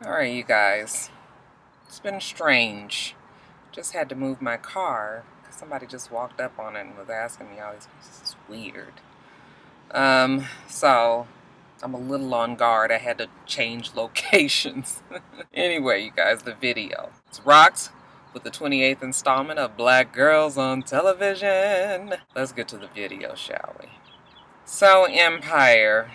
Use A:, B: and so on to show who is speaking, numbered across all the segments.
A: Alright, you guys. It's been strange. Just had to move my car because somebody just walked up on it and was asking me all these questions. This is weird. So I'm a little on guard. I had to change locations. Anyway, you guys, the video. It's Rox with the 28th installment of Black Girls on Television. Let's get to the video, shall we? So, Empire.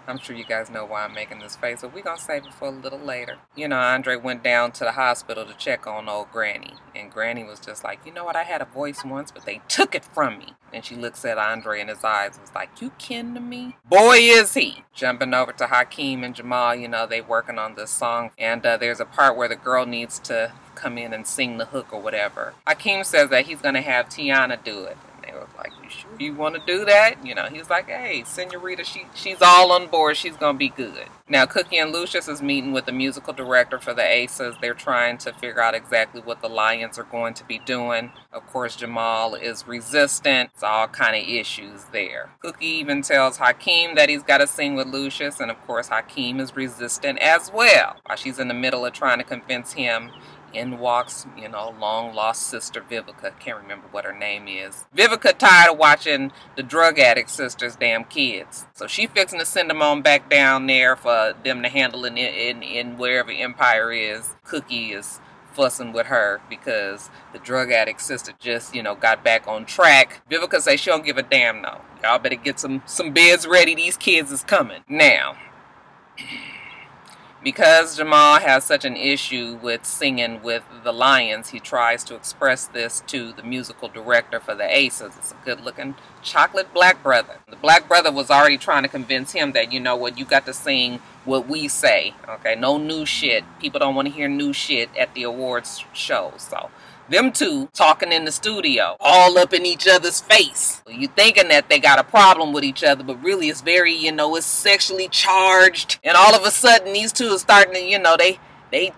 A: I'm sure you guys know why I'm making this face, but we're going to save it for a little later. You know, Andre went down to the hospital to check on old Granny. And Granny was just like, you know what, I had a voice once, but they took it from me. And she looks at Andre in his eyes and was like, you kin to me? Boy, is he! Jumping over to Hakeem and Jamal, you know, they working on this song. And there's a part where the girl needs to come in and sing the hook or whatever. Hakeem says that he's going to have Tiana do it. They were like, you sure you want to do that? You know, he was like, hey, Senorita, she's all on board. She's going to be good. Now, Cookie and Lucius is meeting with the musical director for the Aces. They're trying to figure out exactly what the Lions are going to be doing. Of course, Jamal is resistant. It's all kind of issues there. Cookie even tells Hakeem that he's got to sing with Lucius. And, of course, Hakeem is resistant as well. While she's in the middle of trying to convince him, in walks, you know, long-lost sister Vivica. Can't remember what her name is. Vivica tired of watching the drug addict sister's damn kids. So she fixing to send them on back down there for them to handle in wherever Empire is. Cookie is fussing with her because the drug addict sister just, you know, got back on track. Vivica says she don't give a damn no. Y'all better get some beds ready. These kids is coming. Now, because Jamal has such an issue with singing with the Lions, he tries to express this to the musical director for the Aces. It's a good-looking chocolate black brother. The black brother was already trying to convince him that, you know what, you got to sing what we say, okay? No new shit. People don't want to hear new shit at the awards show, so them two talking in the studio, all up in each other's face. You thinking that they got a problem with each other, but really it's very, you know, it's sexually charged. And all of a sudden, these two are starting to, you know, they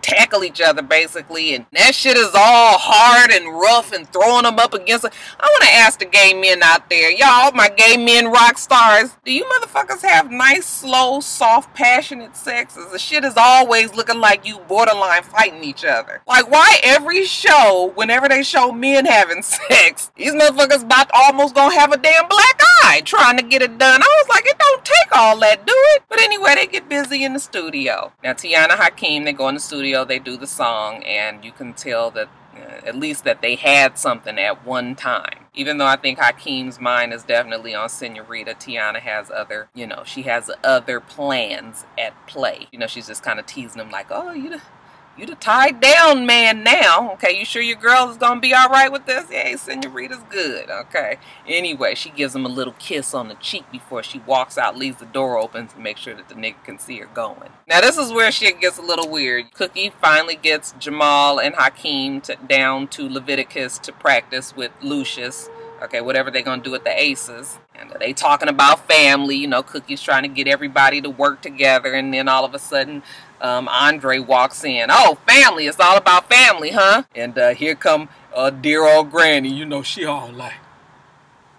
A: tackle each other basically, and that shit is all hard and rough and throwing them up against it. I want to ask the gay men out there, y'all, my gay men rock stars, do you motherfuckers have nice, slow, soft, passionate sex? The shit is always looking like you borderline fighting each other. Like, why every show, whenever they show men having sex, these motherfuckers about to almost gonna have a damn black eye trying to get it done? I was like, it don't take all that, do it? But anyway, they get busy in the studio. Now, Tiana, Hakeem, they go in the studio, they do the song, and you can tell that at least that they had something at one time. Even though I think Hakeem's mind is definitely on Senorita, Tiana has other, you know, she has other plans at play. You know, she's just kind of teasing him like, oh, you the tied down man now. Okay, you sure your girl is gonna be all right with this? Yeah, Senorita's good. Okay. Anyway, she gives him a little kiss on the cheek before she walks out, leaves the door open to make sure that the nigga can see her going. Now, this is where shit gets a little weird. Cookie finally gets Jamal and Hakeem down to Leviticus to practice with Lucius. Okay, whatever they're gonna do at the Aces. And they talking about family. You know, Cookie's trying to get everybody to work together, and then all of a sudden, Andre walks in. Oh, family. It's all about family, huh? And here come dear old Granny. You know, she all like...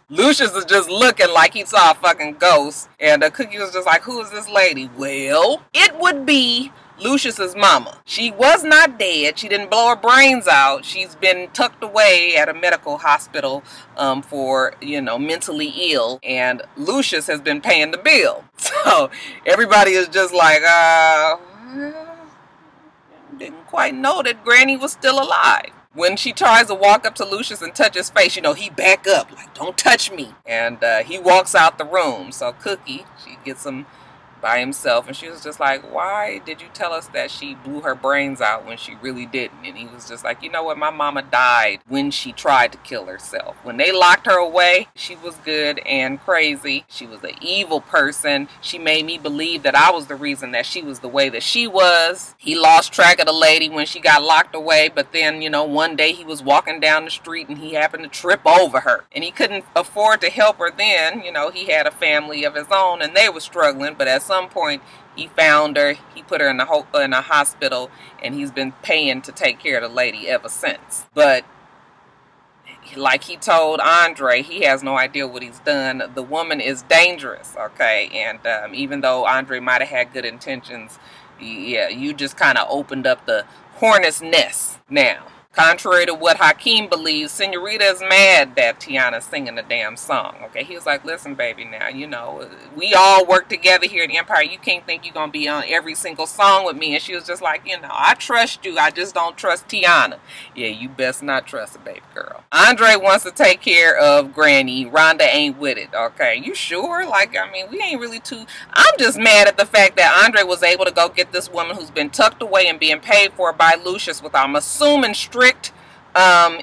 A: Lucius is just looking like he saw a fucking ghost. And Cookie was just like, who is this lady? Well, it would be Lucius's mama. She was not dead. She didn't blow her brains out. She's been tucked away at a medical hospital for, you know, mentally ill. And Lucius has been paying the bill. So everybody is just like, didn't quite know that Granny was still alive. When she tries to walk up to Lucius and touch his face, you know, he back up, like, don't touch me. And he walks out the room. So Cookie, she gets him by himself, and she was just like, why did you tell us that she blew her brains out when she really didn't? And he was just like, you know what, my mama died when she tried to kill herself. When they locked her away, she was good and crazy. She was an evil person. She made me believe that I was the reason that she was the way that she was. He lost track of the lady when she got locked away, but then, you know, one day he was walking down the street and he happened to trip over her, and he couldn't afford to help her then. You know, he had a family of his own and they were struggling, but at some point he found her, he put her in a hospital, and he's been paying to take care of the lady ever since. But like he told Andre, he has no idea what he's done. The woman is dangerous, okay? And even though Andre might have had good intentions, yeah, you just kind of opened up the hornet's nest now. Contrary to what Hakeem believes, Senorita is mad that Tiana's singing the damn song. Okay, he was like, listen, baby, now, you know, we all work together here at the Empire. You can't think you're going to be on every single song with me. And she was just like, you know, I trust you. I just don't trust Tiana. Yeah, you best not trust a baby girl. Andre wants to take care of Granny. Rhonda ain't with it. Okay, you sure? Like, I mean, we ain't really too... I'm just mad at the fact that Andre was able to go get this woman who's been tucked away and being paid for by Lucius with, I'm assuming, strict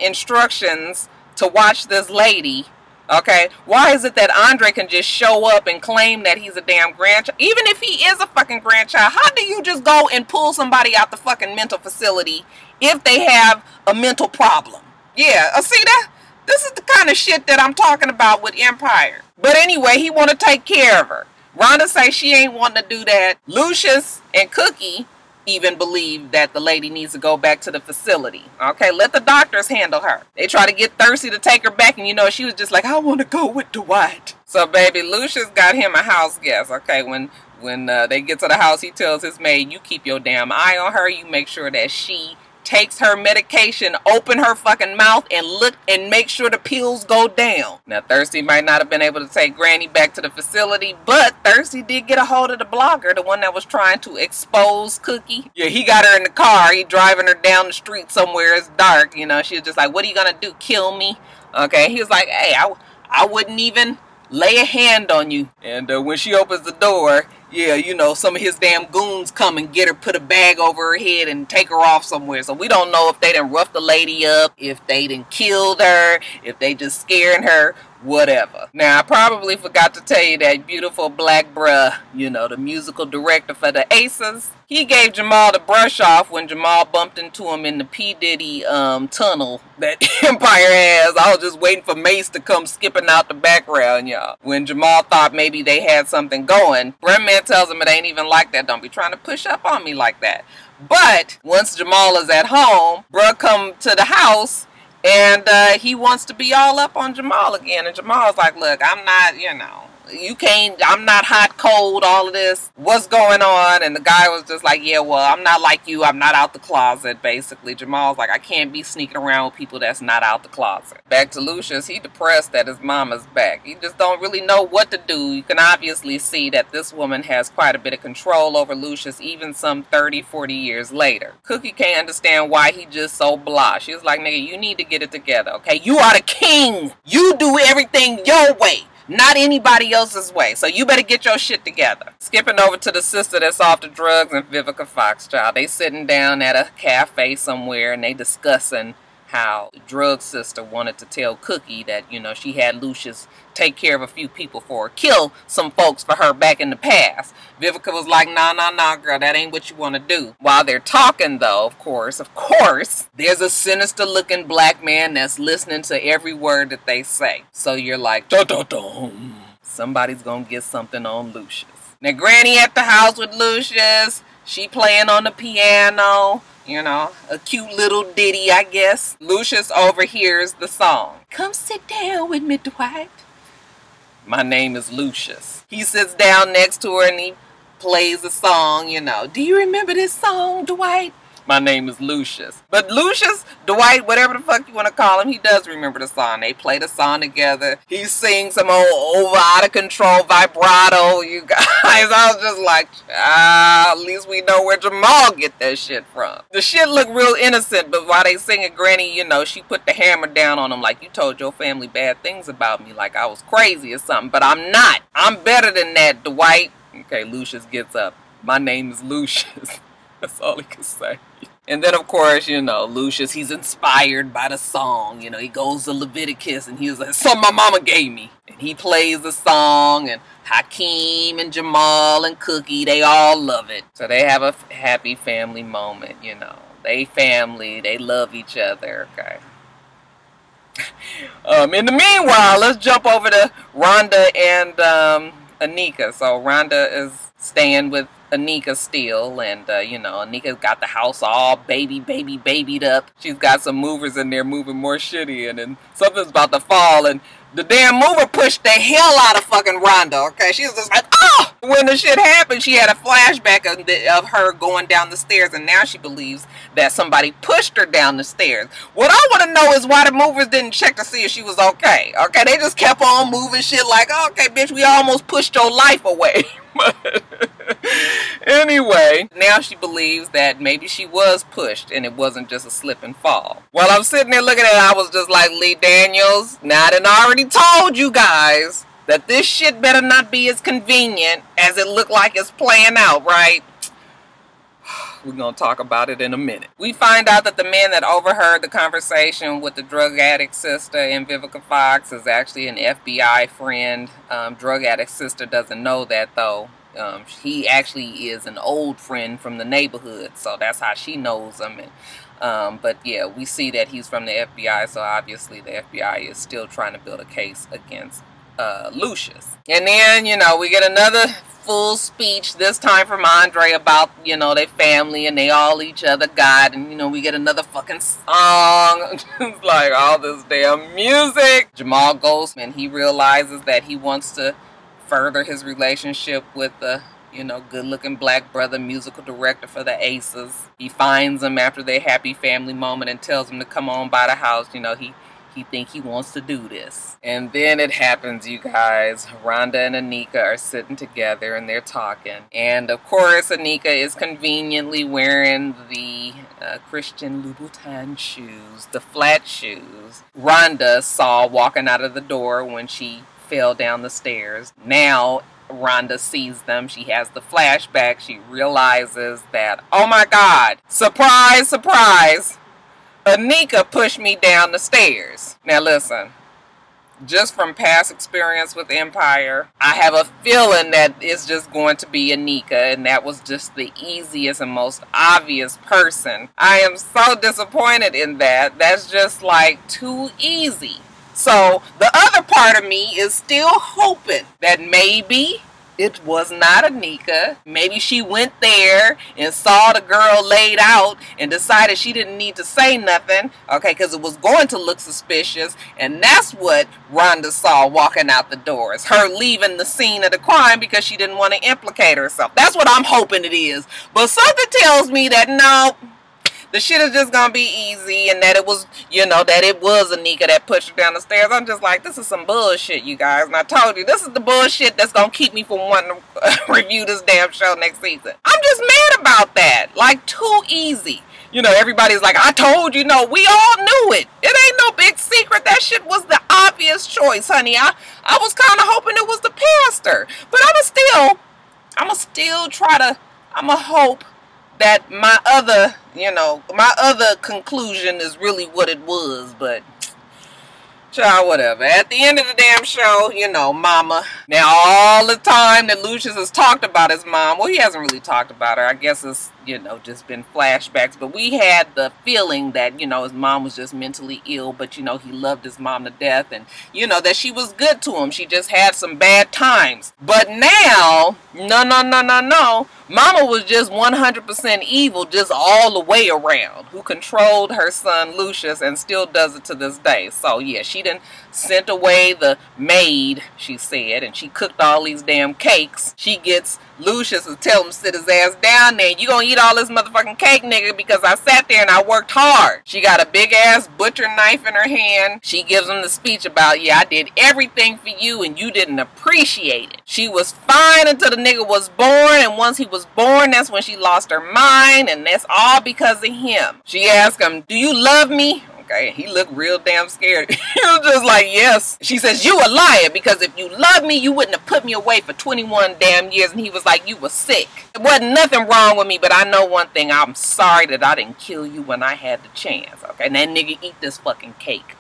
A: instructions to watch this lady. Okay, why is it that Andre can just show up and claim that he's a damn grandchild? Even if he is a fucking grandchild, how do you just go and pull somebody out the fucking mental facility if they have a mental problem? Yeah, see that? This is the kind of shit that I'm talking about with Empire. But anyway, he want to take care of her. Rhonda say she ain't wanting to do that. Lucius and Cookie even believe that the lady needs to go back to the facility. Okay, let the doctors handle her. They try to get Thirsty to take her back, and you know, she was just like, I want to go with Dwight. So baby, Lucius got him a house guest. Okay, when they get to the house, he tells his maid, you keep your damn eye on her. You make sure that she takes her medication, open her fucking mouth, and look and make sure the pills go down. Now, Thirsty might not have been able to take Granny back to the facility, but Thirsty did get a hold of the blogger, the one that was trying to expose Cookie. Yeah, he got her in the car. He driving her down the street somewhere. It's dark, you know. She was just like, what are you gonna do, kill me? Okay, he was like, hey, I wouldn't even lay a hand on you. And when she opens the door, yeah, you know, some of his damn goons come and get her, put a bag over her head and take her off somewhere. So we don't know if they done roughed the lady up, if they done killed her, if they just scaring her, whatever. Now, I probably forgot to tell you that beautiful black bruh, you know, the musical director for the Aces, he gave Jamal the brush off when Jamal bumped into him in the P. Diddy tunnel that Empire has. I was just waiting for Mace to come skipping out the background, y'all. When Jamal thought maybe they had something going, Breadman tells him it ain't even like that. Don't be trying to push up on me like that. But once Jamal is at home, bruh come to the house and he wants to be all up on Jamal again. And Jamal's like, look, I'm not, you know, you can't, I'm not hot, cold, all of this. What's going on? And the guy was just like, yeah, well, I'm not like you. I'm not out the closet, basically. Jamal's like, I can't be sneaking around with people that's not out the closet. Back to Lucius, he depressed that his mama's back. He just don't really know what to do. You can obviously see that this woman has quite a bit of control over Lucius, even some 30, 40 years later. Cookie can't understand why he just so blah. She was like, nigga, you need to get it together, okay? You are the king. You do everything your way, not anybody else's way. So you better get your shit together. Skipping over to the sister that's off the drugs and Vivica Foxchild. They sitting down at a cafe somewhere and they discussing how the drug sister wanted to tell Cookie that, you know, she had Lucius take care of a few people for her, kill some folks for her back in the past. Vivica was like, nah, girl, that ain't what you want to do. While they're talking, though, of course, there's a sinister looking black man that's listening to every word that they say. So you're like, dun-dun-dun. Somebody's gonna get something on Lucius. Now, Granny at the house with Lucius, she playing on the piano. You know, a cute little ditty, I guess. Lucius overhears the song. Come sit down with me, Dwight. My name is Lucius. He sits down next to her and he plays the song, you know. Do you remember this song, Dwight? My name is Lucius. But Lucius, Dwight, whatever the fuck you want to call him, he does remember the song. They play the song together. He sings some old over out of control vibrato, you guys. I was just like, at least we know where Jamal get that shit from. The shit look real innocent, but while they singing, Granny, you know, she put the hammer down on him like, you told your family bad things about me, like I was crazy or something, but I'm not. I'm better than that, Dwight. Okay, Lucius gets up. My name is Lucius. That's all he could say. And then, of course, you know, Lucius, he's inspired by the song. You know, he goes to Leviticus and he's like, something my mama gave me. And he plays the song, and Hakeem and Jamal and Cookie, they all love it. So they have a happy family moment, you know. They family, they love each other, okay. In the meanwhile, let's jump over to Rhonda and Anika. So Rhonda is staying with Anika still, and you know, Anika's got the house all babied up. She's got some movers in there moving more shit in, and something's about to fall, and the damn mover pushed the hell out of fucking Rhonda, okay? She was just like, oh! When the shit happened, she had a flashback of her going down the stairs, and now she believes that somebody pushed her down the stairs. What I want to know is why the movers didn't check to see if she was okay. Okay, they just kept on moving shit like, oh, okay, bitch, we almost pushed your life away. Anyway, now she believes that maybe she was pushed and it wasn't just a slip and fall. While I'm sitting there looking at it, I was just like, Lee Daniels, now I done already told you guys that this shit better not be as convenient as it looked like it's playing out, right? We're going to talk about it in a minute. We find out that the man that overheard the conversation with the drug addict sister and Vivica Fox is actually an FBI friend. Drug addict sister doesn't know that, though. He actually is an old friend from the neighborhood, so that's how she knows him. And, but yeah, we see that he's from the FBI, so obviously the FBI is still trying to build a case against Lucius. And then, you know, we get another full speech, this time from Andre, about, you know, their family and they all each other got, and, you know, we get another fucking song. It's like all this damn music. Jamal goes and he realizes that he wants to further his relationship with the, you know, good-looking black brother musical director for the Aces. He finds him after their happy family moment and tells him to come on by the house. You know, he thinks he wants to do this. And then it happens, you guys. Rhonda and Anika are sitting together and they're talking. And of course, Anika is conveniently wearing the Christian Louboutin shoes, the flat shoes Rhonda saw walking out of the door when she fell down the stairs. Now Rhonda sees them. She has the flashback. She realizes that, oh my God, surprise, surprise, Anika pushed me down the stairs. Now listen, just from past experience with Empire, I have a feeling that it's just going to be Anika, and that was just the easiest and most obvious person. I am so disappointed in that. That's just like too easy. So the other part of me is still hoping that maybe it was not Anika. Maybe she went there and saw the girl laid out and decided she didn't need to say nothing, okay, because it was going to look suspicious, and that's what Rhonda saw walking out the doors. Her leaving the scene of the crime because she didn't want to implicate herself. That's what I'm hoping it is. But something tells me that no, the shit is just gonna be easy, and that it was, you know, that it was Anika that pushed her down the stairs. I'm just like, this is some bullshit, you guys. And I told you, this is the bullshit that's gonna keep me from wanting to review this damn show next season. I'm just mad about that. Like, too easy. You know, everybody's like, I told you, no, we all knew it. It ain't no big secret. That shit was the obvious choice, honey. I was kind of hoping it was the pastor. But I'ma hope that my other, you know, my other conclusion is really what it was, but child, whatever. At the end of the damn show, you know, mama. Now, all the time that Lucius has talked about his mom, well, he hasn't really talked about her. I guess it's, you know, just been flashbacks. But we had the feeling that, you know, his mom was just mentally ill, but, you know, he loved his mom to death. And, you know, that she was good to him. She just had some bad times. But now, no. Mama was just 100% evil, just all the way around, who controlled her son Lucius and still does it to this day. So, yeah, she done sent away the maid, she said, and she cooked all these damn cakes. She gets Lucius to tell him to sit his ass down there. You gonna eat all this motherfucking cake, nigga, because I sat there and I worked hard. She got a big ass butcher knife in her hand. She gives him the speech about, yeah, I did everything for you and you didn't appreciate it. She was fine until the nigga was born, and once he was born, that's when she lost her mind, and that's all because of him. She asked him, do you love me? Okay, he looked real damn scared. He was just like, yes. She says, you a liar, because if you loved me, you wouldn't have put me away for 21 damn years. And he was like, you were sick. There wasn't nothing wrong with me, but I know one thing. I'm sorry that I didn't kill you when I had the chance. Okay, and that nigga eat this fucking cake.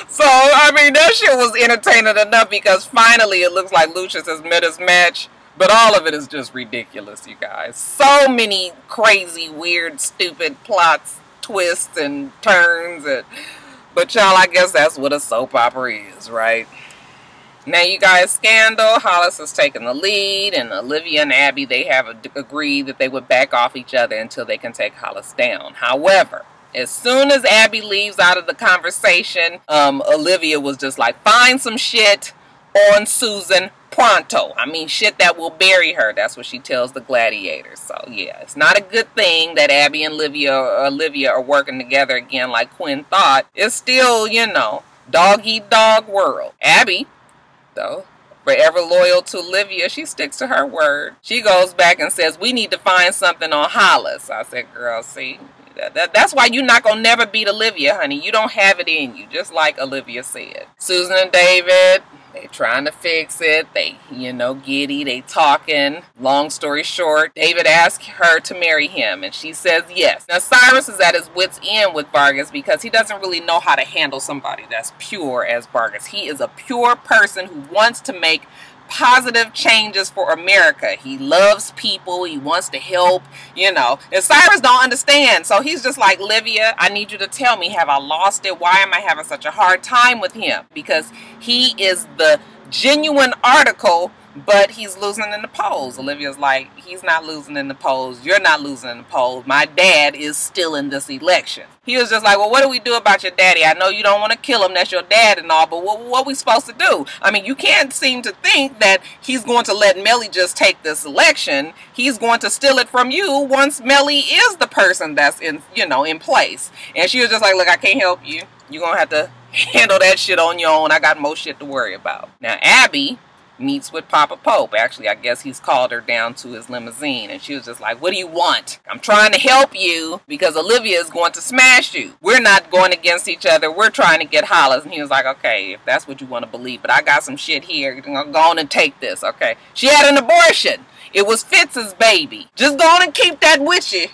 A: So, I mean, that shit was entertaining enough, because finally it looks like Lucius has met his match. But all of it is just ridiculous, you guys. So many crazy, weird, stupid plots, twists and turns, but y'all, I guess that's what a soap opera is, right? Now you guys, scandal. Hollis has taken the lead, and Olivia and Abby, they have agreed that they would back off each other until they can take Hollis down. However, as soon as Abby leaves out of the conversation, Olivia was just like, find some shit on Susan pronto. I mean, shit that will bury her. That's what she tells the gladiators. So yeah, it's not a good thing that Abby and Olivia are working together again like Quinn thought. It's still, you know, dog eat dog world. Abby, though, forever loyal to Olivia, she sticks to her word. She goes back and says, we need to find something on Hollis. I said, girl, see, that's why you're not gonna never beat Olivia, honey. You don't have it in you, just like Olivia said. Susan and David, they trying to fix it. They, you know, giddy. They talking. Long story short, David asked her to marry him, and she says yes. Now, Cyrus is at his wit's end with Vargas because he doesn't really know how to handle somebody that's pure as Vargas. He is a pure person who wants to make positive changes for America. He loves people. He wants to help, you know. And Cyrus don't understand. So he's just like, Olivia, I need you to tell me, have I lost it? Why am I having such a hard time with him? Because he is the genuine article, but he's losing in the polls. Olivia's like, he's not losing in the polls. You're not losing in the polls. My dad is still in this election. He was just like, well, what do we do about your daddy? I know you don't want to kill him. That's your dad and all, but what are we supposed to do? I mean, you can't seem to think that he's going to let Melly just take this election. He's going to steal it from you once Melly is the person that's in, you know, in place. And she was just like, look, I can't help you. You're going to have to handle that shit on your own. I got more shit to worry about. Now, Abby meets with Papa Pope. Actually, I guess he's called her down to his limousine, and she was just like, what do you want? I'm trying to help you because Olivia is going to smash you. We're not going against each other. We're trying to get Hollis. And he was like, okay, if that's what you want to believe, but I got some shit here. Go on and take this, okay? She had an abortion. It was Fitz's baby. Just go on and keep that with you,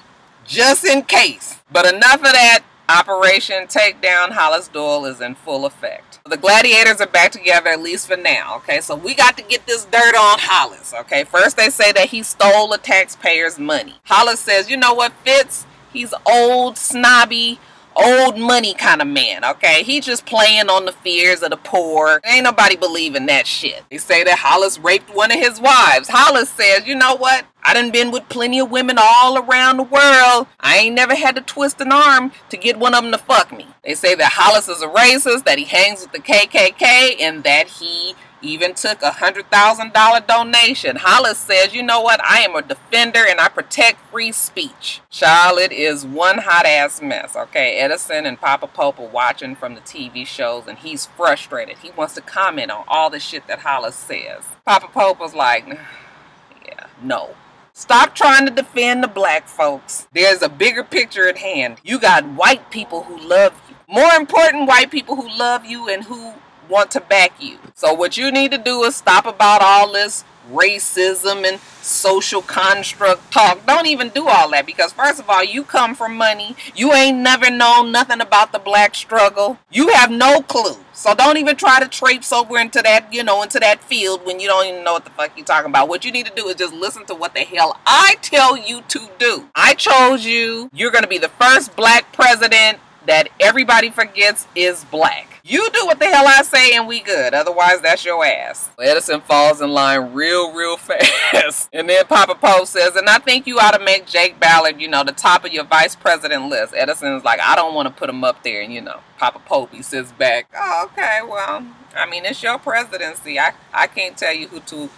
A: just in case. But enough of that. Operation Takedown Hollis Doyle is in full effect. The gladiators are back together, at least for now, okay? So we got to get this dirt on Hollis, okay? First they say that he stole the taxpayers' money. Hollis says, you know what, Fitz? He's old, snobby, old money kind of man, okay? He just playing on the fears of the poor. Ain't nobody believing that shit. They say that Hollis raped one of his wives. Hollis says, you know what? I done been with plenty of women all around the world. I ain't never had to twist an arm to get one of them to fuck me. They say that Hollis is a racist, that he hangs with the KKK, and that he even took a $100,000 donation. Hollis says, you know what? I am a defender and I protect free speech. Charlotte is one hot ass mess, okay? Edison and Papa Pope are watching from the TV shows and he's frustrated. He wants to comment on all the shit that Hollis says. Papa Pope was like, yeah, no. Stop trying to defend the black folks. There's a bigger picture at hand. You got white people who love you. More important, white people who love you and who want to back you. So what you need to do is stop about all this racism and social construct talk. Don't even do all that, because first of all, you come from money. You ain't never known nothing about the black struggle. You have no clue. So don't even try to traipse over into that, you know, into that field when you don't even know what the fuck you're talking about. What you need to do is just listen to what the hell I tell you to do. I chose you. You're going to be the first black president that everybody forgets is black. You do what the hell I say and we good. Otherwise, that's your ass. Edison falls in line real fast. And then Papa Pope says, and I think you ought to make Jake Ballard, you know, the top of your vice president list. Edison's like, I don't want to put him up there. And, you know, Papa Pope, he sits back. Oh, okay, well, I mean, it's your presidency. I can't tell you who to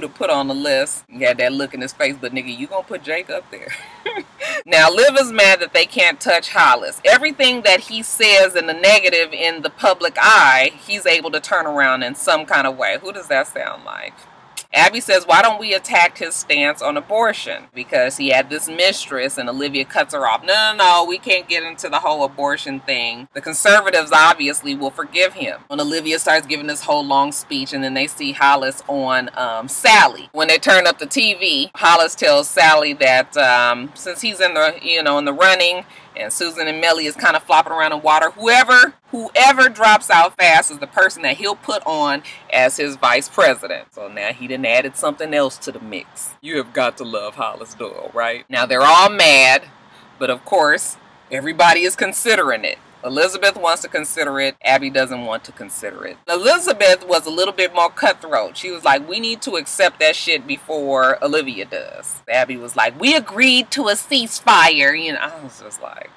A: put on the list. He had that look in his face, but nigga, you gonna put Jake up there. Now, Liv is mad that they can't touch Hollis. Everything that he says in the negative in the public eye, he's able to turn around in some kind of way. Who does that sound like? Abby says, why don't we attack his stance on abortion? Because he had this mistress and Olivia cuts her off. No, we can't get into the whole abortion thing. The conservatives obviously will forgive him. When Olivia starts giving this whole long speech and then they see Hollis on Sally. When they turn up the TV, Hollis tells Sally that since he's in the, you know, in the running, and Susan and Melly is kind of flopping around in water, whoever drops out fast is the person that he'll put on as his vice president. So now he done added something else to the mix. You have got to love Hollis Doyle, right? Now they're all mad, but of course, everybody is considering it. Elizabeth wants to consider it. Abby doesn't want to consider it. Elizabeth was a little bit more cutthroat. She was like, we need to accept that shit before Olivia does. Abby was like, we agreed to a ceasefire. You know, I was just like,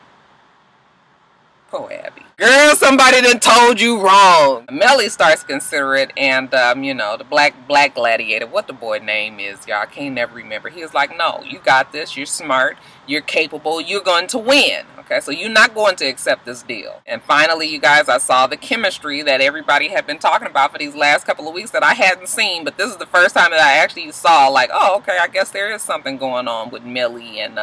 A: poor Abby. Girl, somebody done told you wrong. Melly starts to consider it, and, you know, the black gladiator, what the boy name is, y'all, I can't never remember. He was like, no, you got this. You're smart. You're capable. You're going to win. Okay, so you're not going to accept this deal. And finally, you guys, I saw the chemistry that everybody had been talking about for these last couple of weeks that I hadn't seen, but this is the first time that I actually saw, like, oh, okay, I guess there is something going on with Melly and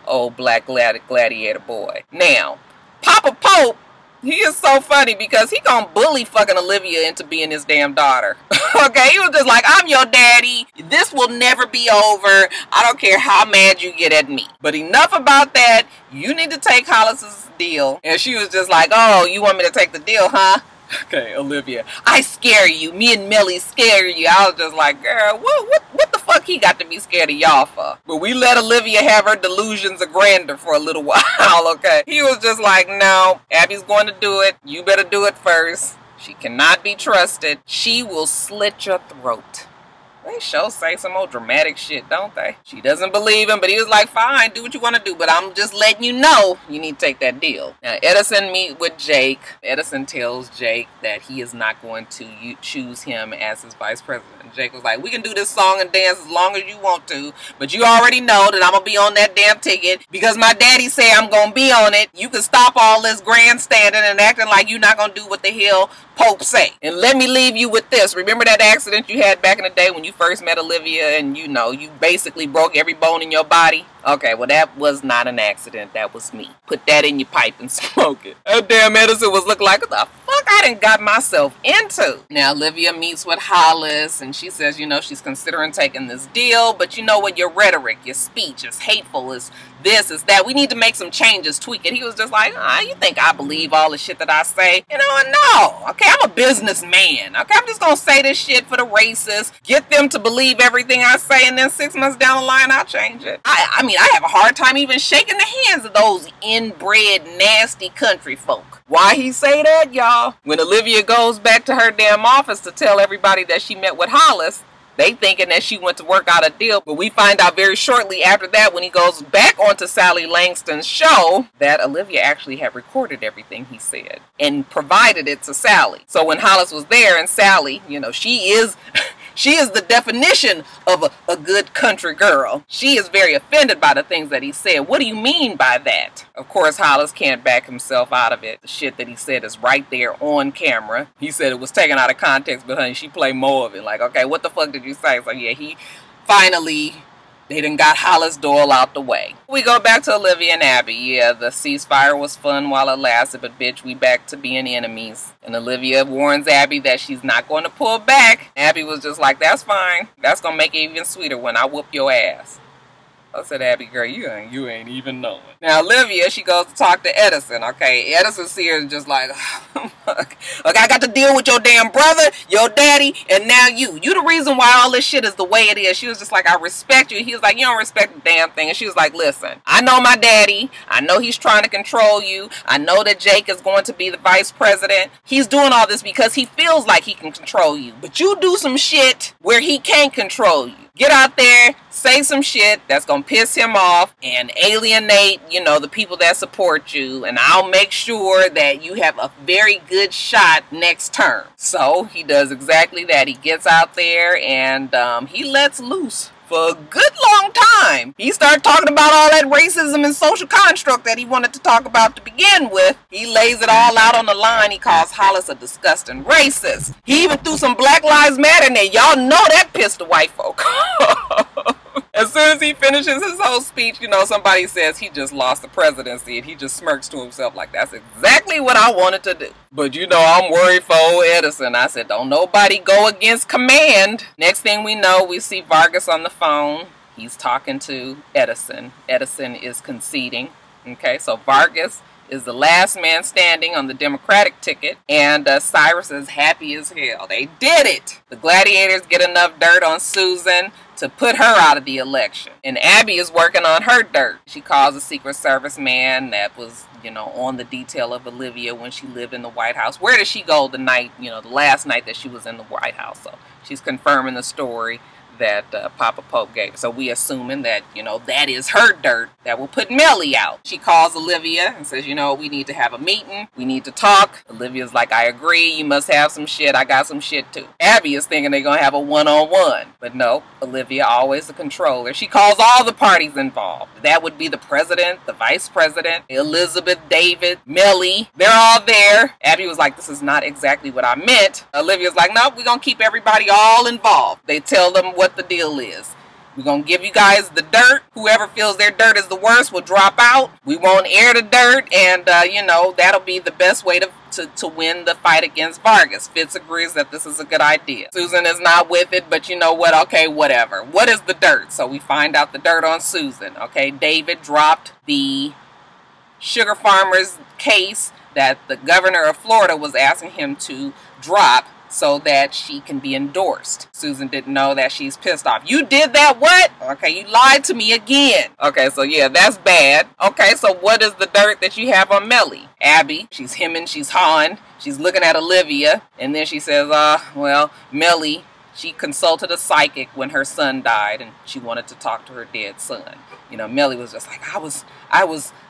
A: old black gladiator boy. Now, Papa Pope, he is so funny because he gonna bully fucking Olivia into being his damn daughter. Okay, he was just like, I'm your daddy. This will never be over. I don't care how mad you get at me. But enough about that. You need to take Hollis's deal. And she was just like, oh, you want me to take the deal, huh? Okay, Olivia, I scare you. Me and Melly scare you. I was just like, girl, what the fuck he got to be scared of y'all for? But we let Olivia have her delusions of grandeur for a little while, okay? He was just like, no, Abby's going to do it. You better do it first. She cannot be trusted. She will slit your throat. They sure say some old dramatic shit, don't they? She doesn't believe him, but he was like, fine, do what you want to do, but I'm just letting you know you need to take that deal. Now, Edison meet with Jake. Edison tells Jake that he is not going to choose him as his vice president. Jake was like, we can do this song and dance as long as you want to, but you already know that I'm going to be on that damn ticket because my daddy said I'm going to be on it. You can stop all this grandstanding and acting like you're not going to do what the hell Pope say. And let me leave you with this. Remember that accident you had back in the day when you first met Olivia and you know, you basically broke every bone in your body? Okay, well that was not an accident. That was me. Put that in your pipe and smoke it. That damn Edison was looking like, what the fuck I done got myself into? Now Olivia meets with Hollis and she says, you know, she's considering taking this deal, but you know what, your rhetoric, your speech is hateful, is this, is that. We need to make some changes, tweak it. He was just like, you think I believe all the shit that I say? You know, no. Okay, I'm a businessman. Okay, I'm just gonna say this shit for the racists, get them to believe everything I say, and then 6 months down the line, I'll change it. I mean, I have a hard time even shaking the hands of those inbred, nasty country folk. Why he say that, y'all? When Olivia goes back to her damn office to tell everybody that she met with Hollis, they thinking that she went to work out a deal, but we find out very shortly after that when he goes back onto Sally Langston's show that Olivia actually had recorded everything he said and provided it to Sally. So when Hollis was there and Sally, you know, she is the definition of a good country girl. She is very offended by the things that he said. What do you mean by that? Of course, Hollis can't back himself out of it. The shit that he said is right there on camera. He said it was taken out of context, but honey, she played more of it. Like, okay, what the fuck did you say? So yeah, he finally, they done got Hollis Doyle out the way. We go back to Olivia and Abby. Yeah, the ceasefire was fun while it lasted, but bitch, we back to being enemies. And Olivia warns Abby that she's not going to pull back. Abby was just like, that's fine. That's going to make it even sweeter when I whoop your ass. I said, Abby, girl, you ain't even knowing. Now, Olivia, she goes to talk to Edison, okay? Edison's here is just like, fuck. Okay, I got to deal with your damn brother, your daddy, and now you. You the reason why all this shit is the way it is. She was just like, I respect you. He was like, you don't respect the damn thing. And she was like, listen, I know my daddy. I know he's trying to control you. I know that Jake is going to be the vice president. He's doing all this because he feels like he can control you. But you do some shit where he can't control you. Get out there, say some shit that's going to piss him off and alienate, you know, the people that support you. And I'll make sure that you have a very good shot next term. So he does exactly that. He gets out there and he lets loose for a good long time. He started talking about all that racism and social construct that he wanted to talk about to begin with. He lays it all out on the line. He calls Hollis a disgusting racist. He even threw some Black Lives Matter in there. Y'all know that pissed the white folk. As soon as he finishes his whole speech, you know, somebody says he just lost the presidency, and he just smirks to himself like, that's exactly what I wanted to do. But, you know, I'm worried for old Edison. I said, don't nobody go against command. Next thing we know, we see Vargas on the phone. He's talking to Edison. Edison is conceding. Okay, so Vargas is the last man standing on the Democratic ticket, and Cyrus is happy as hell. They did it! The gladiators get enough dirt on Susan to put her out of the election. And Abby is working on her dirt. She calls a Secret Service man that was, on the detail of Olivia when she lived in the White House. Where did she go the night, the last night that she was in the White House? So she's confirming the story that Papa Pope gave. So we assuming that, that is her dirt that will put Melly out. She calls Olivia and says, we need to have a meeting. We need to talk. Olivia's like, I agree. You must have some shit. I got some shit too. Abby is thinking they're going to have a one-on-one. But no, Olivia, always the controller. She calls all the parties involved. That would be the president, the vice president, Elizabeth, David, Melly. They're all there. Abby was like, this is not exactly what I meant. Olivia's like, no, we're going to keep everybody all involved. They tell them what the deal is. We're going to give you guys the dirt. Whoever feels their dirt is the worst will drop out. We won't air the dirt, and, that'll be the best way to win the fight against Vargas. Fitz agrees that this is a good idea. Susan is not with it, but you know what? Okay, whatever. What is the dirt? So we find out the dirt on Susan. Okay, David dropped the sugar farmer's case that the governor of Florida was asking him to drop so that she can be endorsed. Susan didn't know that. She's pissed off. You did that? What? Okay, you lied to me again. Okay, so yeah, that's bad. Okay, so what is the dirt that you have on Melly? Abby, she's hemming, she's hawing, she's looking at Olivia, and then she says, well, Melly, she consulted a psychic when her son died, and she wanted to talk to her dead son. Melly was just like, I was,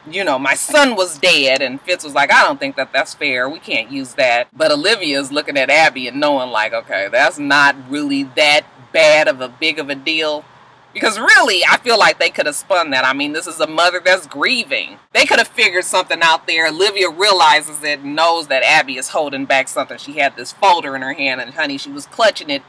A: my son was dead. And Fitz was like, I don't think that that's fair. We can't use that. But Olivia's looking at Abby and knowing like, okay, that's not really that bad of a big of a deal. Because really, I feel like they could have spun that. I mean, this is a mother that's grieving. They could have figured something out there. Olivia realizes it and knows that Abby is holding back something. She had this folder in her hand, and honey, she was clutching it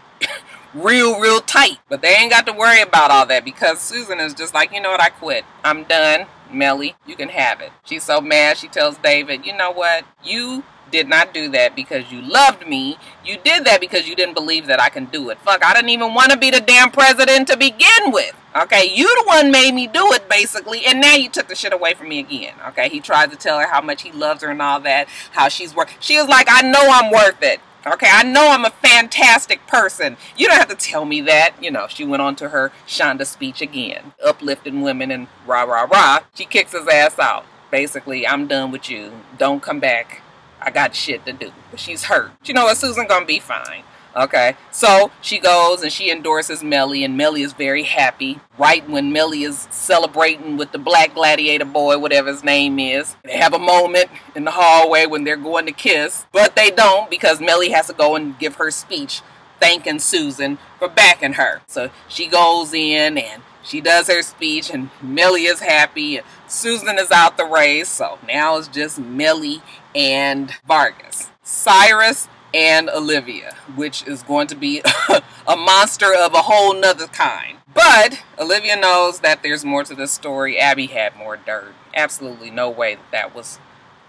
A: real tight. But they ain't got to worry about all that because Susan is just like, you know what, I quit. I'm done. Melly, you can have it. She's so mad. She tells David, you know what? You did not do that because you loved me. You did that because you didn't believe that I can do it. Fuck, I didn't even want to be the damn president to begin with. Okay, you the one made me do it, basically, and now you took the shit away from me again. Okay, he tried to tell her how much he loves her and all that, how she's worth. She was like, I know I'm worth it. Okay, I know I'm a fantastic person. You don't have to tell me that. She went on to her Shonda speech again. Uplifting women and rah, rah, rah. She kicks his ass out. Basically, I'm done with you. Don't come back. I got shit to do. But she's hurt. You know what? Susan gonna be fine. Okay, so she goes and she endorses Melly, and Melly is very happy. Right when Melly is celebrating with the black gladiator boy, whatever his name is, they have a moment in the hallway when they're going to kiss, but they don't because Melly has to go and give her speech thanking Susan for backing her. So she goes in and she does her speech, and Melly is happy, and Susan is out the race. So now it's just Melly and Vargas. Cyrus and Olivia, which is going to be a monster of a whole nother kind. But Olivia knows that there's more to this story. Abby had more dirt. Absolutely no way that was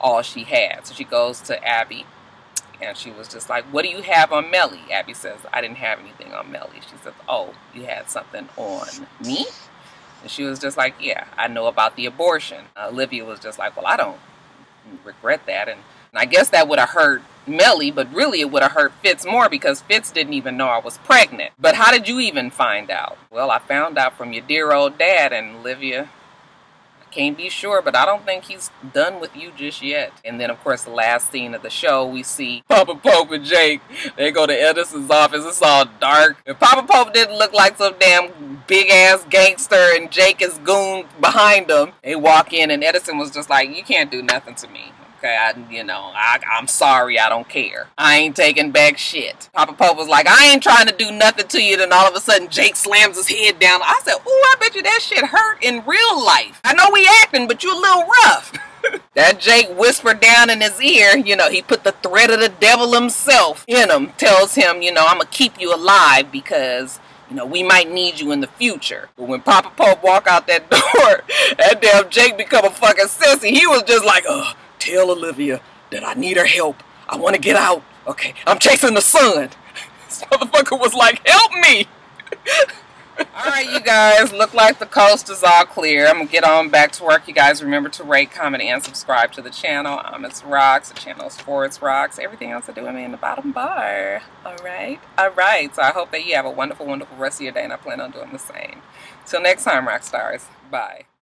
A: all she had. So she goes to Abby and she was just like, what do you have on Melly? Abby says, I didn't have anything on Melly. She says, oh, you had something on me? And she was just like, yeah, I know about the abortion. Olivia was just like, well, I don't regret that. And I guess that would have hurt Melly, but really it would have hurt Fitz more because Fitz didn't even know I was pregnant. But how did you even find out? Well, I found out from your dear old dad. And Olivia, I can't be sure, but I don't think he's done with you just yet. And then, of course, the last scene of the show, we see Papa Pope and Jake. They go to Edison's office. It's all dark. If Papa Pope didn't look like some damn big-ass gangster and Jake is goon behind him, they walk in and Edison was just like, you can't do nothing to me. Okay, I'm sorry, I don't care. I ain't taking back shit. Papa Pope was like, I ain't trying to do nothing to you. Then all of a sudden, Jake slams his head down. I said, ooh, I bet you that shit hurt in real life. I know we acting, but you a little rough. That Jake whispered down in his ear, he put the threat of the devil himself in him. Tells him, I'm going to keep you alive because we might need you in the future. But when Papa Pope walk out that door, that damn Jake become a fucking sissy. He was just like, tell Olivia that I need her help. I want to get out. Okay, I'm chasing the sun. This motherfucker was like, help me. Alright, you guys, look like the coast is all clear. I'm going to get on back to work. You guys remember to rate, comment, and subscribe to the channel. I'm itsrox. The channel is for itsrox. Everything else I do, I'm in the bottom bar. Alright? Alright, so I hope that you have a wonderful, wonderful rest of your day, and I plan on doing the same. Till next time, Roxstars. Bye.